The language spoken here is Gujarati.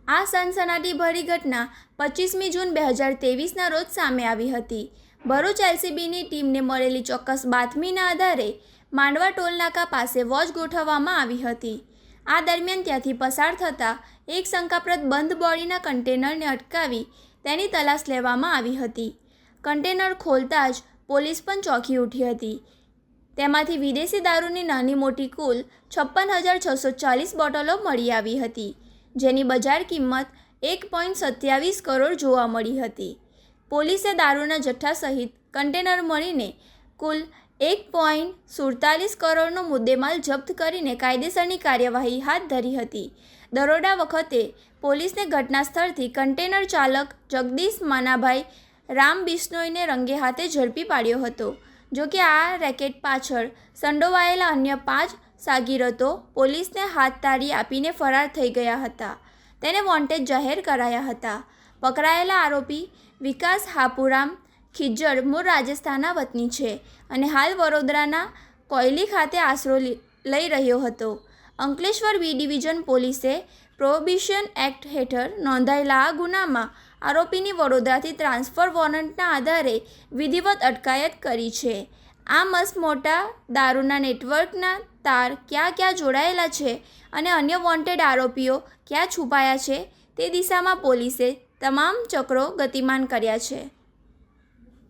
આ સનસનાટીભરી ઘટના 25મી જૂન 2023ના રોજ સામે આવી હતી. ભરૂચ એલસીબીની ટીમને મળેલી ચોક્કસ બાતમીના આધારે માંડવા ટોલનાકા પાસે વોચ ગોઠવવામાં આવી હતી. આ દરમિયાન ત્યાંથી પસાર થતા એક શંકાસ્પદ બંધ બોડીના કન્ટેનરને અટકાવી તેની તલાશ લેવામાં આવી હતી. કન્ટેનર ખોલતા જ પોલીસ પણ ચોંકી ઉઠી હતી. તેમાંથી વિદેશી દારૂની નાની મોટી કુલ 56,640 બોટલો મળી આવી હતી, જેની બજાર કિંમત 1.27 કરોડ જોવા મળી હતી. પોલીસે દારૂના જથ્થા સહિત કન્ટેનર મળીને કુલ 1.47 કરોડનો મુદ્દેમાલ જપ્ત કરીને કાયદેસરની કાર્યવાહી હાથ ધરી હતી. દરોડા વખતે પોલીસને ઘટના સ્થળથી કન્ટેનર ચાલક જગદીશ માનાભાઈ રામ બિશ્નોઈને રંગે હાથે ઝડપી પાડ્યો હતો. જોકે આ રેકેટ પાછળ સંડોવાયેલા અન્ય 5 સાગીરતો પોલીસને હાથતાળી આપીને ફરાર થઈ ગયા હતા. તેને વોન્ટેડ જાહેર કરાયા હતા. પકડાયેલા આરોપી વિકાસ હાપુરામ ખિજ્જર મૂળ રાજસ્થાનના વતની છે અને હાલ વડોદરાના કોયલી ખાતે આશરો લઈ રહ્યો હતો. અંકલેશ્વર બી ડિવિઝન પોલીસે પ્રોહિબિશન એક્ટ હેઠળ નોંધાયેલા આ ગુનામાં આરોપીની વડોદરાથી ટ્રાન્સફર વોરંટના આધારે વિધિવત અટકાયત કરી છે. આ મસમોટા દારૂના નેટવર્કના તાર ક્યાં ક્યાં જોડાયેલા છે અને અન્ય વોન્ટેડ આરોપીઓ ક્યાં છુપાયા છે તે દિશામાં પોલીસે તમામ ચક્રો ગતિમાન કર્યા છે.